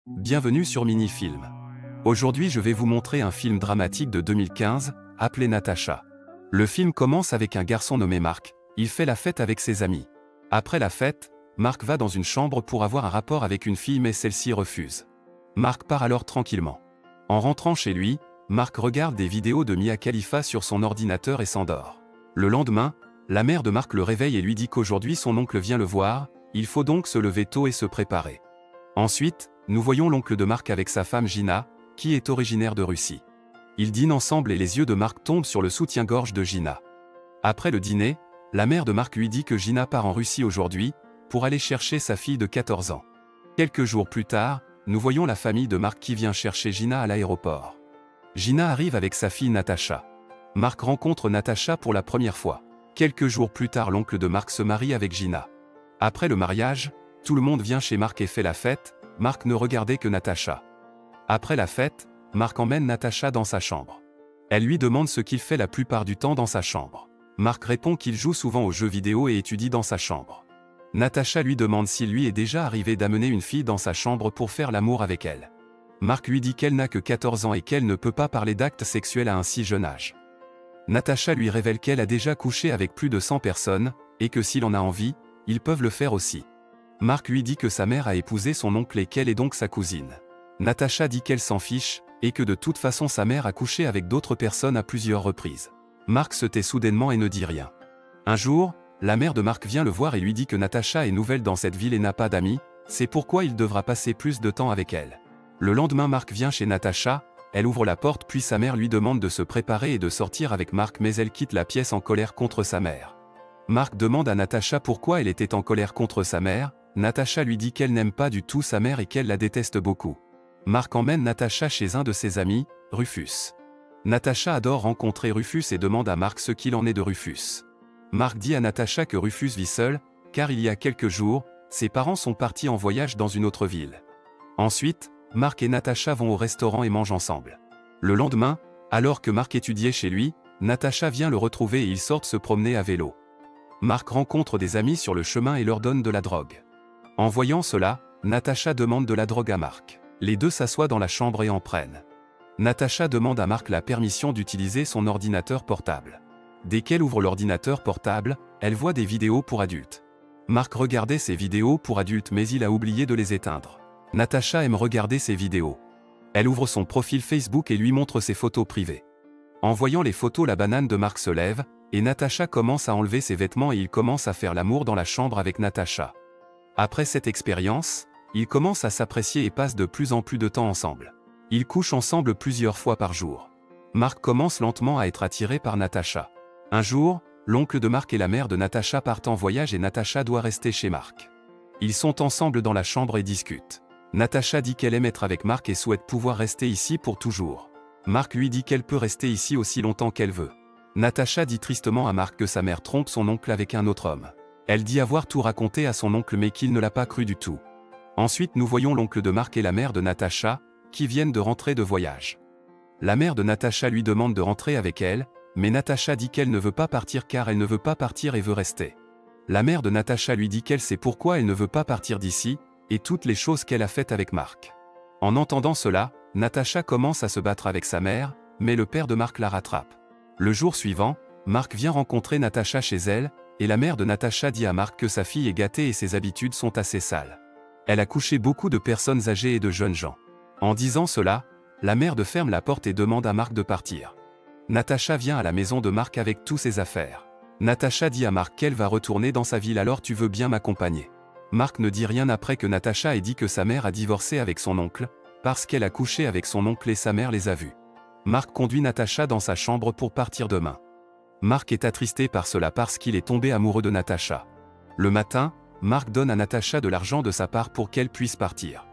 Bienvenue sur Minifilm. Aujourd'hui je vais vous montrer un film dramatique de 2015, appelé Natacha. Le film commence avec un garçon nommé Marc, il fait la fête avec ses amis. Après la fête, Marc va dans une chambre pour avoir un rapport avec une fille mais celle-ci refuse. Marc part alors tranquillement. En rentrant chez lui, Marc regarde des vidéos de Mia Khalifa sur son ordinateur et s'endort. Le lendemain, la mère de Marc le réveille et lui dit qu'aujourd'hui son oncle vient le voir, il faut donc se lever tôt et se préparer. Ensuite, nous voyons l'oncle de Marc avec sa femme Gina, qui est originaire de Russie. Ils dînent ensemble et les yeux de Marc tombent sur le soutien-gorge de Gina. Après le dîner, la mère de Marc lui dit que Gina part en Russie aujourd'hui, pour aller chercher sa fille de 14 ans. Quelques jours plus tard, nous voyons la famille de Marc qui vient chercher Gina à l'aéroport. Gina arrive avec sa fille Natacha. Marc rencontre Natacha pour la première fois. Quelques jours plus tard, l'oncle de Marc se marie avec Gina. Après le mariage, tout le monde vient chez Marc et fait la fête. Marc ne regardait que Natacha. Après la fête, Marc emmène Natacha dans sa chambre. Elle lui demande ce qu'il fait la plupart du temps dans sa chambre. Marc répond qu'il joue souvent aux jeux vidéo et étudie dans sa chambre. Natacha lui demande s'il lui est déjà arrivé d'amener une fille dans sa chambre pour faire l'amour avec elle. Marc lui dit qu'elle n'a que 14 ans et qu'elle ne peut pas parler d'actes sexuels à un si jeune âge. Natacha lui révèle qu'elle a déjà couché avec plus de 100 personnes, et que s'il en a envie, ils peuvent le faire aussi. Marc lui dit que sa mère a épousé son oncle et qu'elle est donc sa cousine. Natacha dit qu'elle s'en fiche, et que de toute façon sa mère a couché avec d'autres personnes à plusieurs reprises. Marc se tait soudainement et ne dit rien. Un jour, la mère de Marc vient le voir et lui dit que Natacha est nouvelle dans cette ville et n'a pas d'amis, c'est pourquoi il devra passer plus de temps avec elle. Le lendemain, Marc vient chez Natacha, elle ouvre la porte puis sa mère lui demande de se préparer et de sortir avec Marc mais elle quitte la pièce en colère contre sa mère. Marc demande à Natacha pourquoi elle était en colère contre sa mère. Natacha lui dit qu'elle n'aime pas du tout sa mère et qu'elle la déteste beaucoup. Marc emmène Natacha chez un de ses amis, Rufus. Natacha adore rencontrer Rufus et demande à Marc ce qu'il en est de Rufus. Marc dit à Natacha que Rufus vit seul, car il y a quelques jours, ses parents sont partis en voyage dans une autre ville. Ensuite, Marc et Natacha vont au restaurant et mangent ensemble. Le lendemain, alors que Marc étudiait chez lui, Natacha vient le retrouver et ils sortent se promener à vélo. Marc rencontre des amis sur le chemin et leur donne de la drogue. En voyant cela, Natacha demande de la drogue à Marc. Les deux s'assoient dans la chambre et en prennent. Natacha demande à Marc la permission d'utiliser son ordinateur portable. Dès qu'elle ouvre l'ordinateur portable, elle voit des vidéos pour adultes. Marc regardait ces vidéos pour adultes mais il a oublié de les éteindre. Natacha aime regarder ces vidéos. Elle ouvre son profil Facebook et lui montre ses photos privées. En voyant les photos, la banane de Marc se lève, et Natacha commence à enlever ses vêtements et il commence à faire l'amour dans la chambre avec Natacha. Après cette expérience, ils commencent à s'apprécier et passent de plus en plus de temps ensemble. Ils couchent ensemble plusieurs fois par jour. Marc commence lentement à être attiré par Natacha. Un jour, l'oncle de Marc et la mère de Natacha partent en voyage et Natacha doit rester chez Marc. Ils sont ensemble dans la chambre et discutent. Natacha dit qu'elle aime être avec Marc et souhaite pouvoir rester ici pour toujours. Marc lui dit qu'elle peut rester ici aussi longtemps qu'elle veut. Natacha dit tristement à Marc que sa mère trompe son oncle avec un autre homme. Elle dit avoir tout raconté à son oncle mais qu'il ne l'a pas cru du tout. Ensuite nous voyons l'oncle de Marc et la mère de Natacha, qui viennent de rentrer de voyage. La mère de Natacha lui demande de rentrer avec elle, mais Natacha dit qu'elle ne veut pas partir car elle ne veut pas partir et veut rester. La mère de Natacha lui dit qu'elle sait pourquoi elle ne veut pas partir d'ici, et toutes les choses qu'elle a faites avec Marc. En entendant cela, Natacha commence à se battre avec sa mère, mais le père de Marc la rattrape. Le jour suivant, Marc vient rencontrer Natacha chez elle, et la mère de Natacha dit à Marc que sa fille est gâtée et ses habitudes sont assez sales. Elle a couché beaucoup de personnes âgées et de jeunes gens. En disant cela, la mère de ferme la porte et demande à Marc de partir. Natacha vient à la maison de Marc avec tous ses affaires. Natacha dit à Marc qu'elle va retourner dans sa ville alors tu veux bien m'accompagner. Marc ne dit rien après que Natacha ait dit que sa mère a divorcé avec son oncle, parce qu'elle a couché avec son oncle et sa mère les a vus. Marc conduit Natacha dans sa chambre pour partir demain. Marc est attristé par cela parce qu'il est tombé amoureux de Natacha. Le matin, Marc donne à Natacha de l'argent de sa part pour qu'elle puisse partir.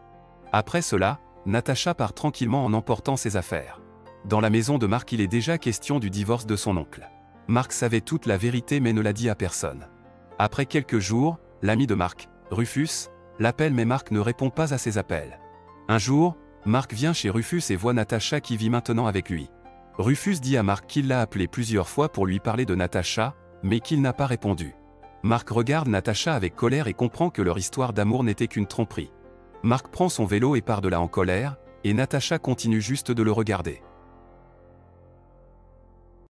Après cela, Natacha part tranquillement en emportant ses affaires. Dans la maison de Marc, il est déjà question du divorce de son oncle. Marc savait toute la vérité mais ne l'a dit à personne. Après quelques jours, l'ami de Marc, Rufus, l'appelle mais Marc ne répond pas à ses appels. Un jour, Marc vient chez Rufus et voit Natacha qui vit maintenant avec lui. Rufus dit à Marc qu'il l'a appelé plusieurs fois pour lui parler de Natacha, mais qu'il n'a pas répondu. Marc regarde Natacha avec colère et comprend que leur histoire d'amour n'était qu'une tromperie. Marc prend son vélo et part de là en colère, et Natacha continue juste de le regarder.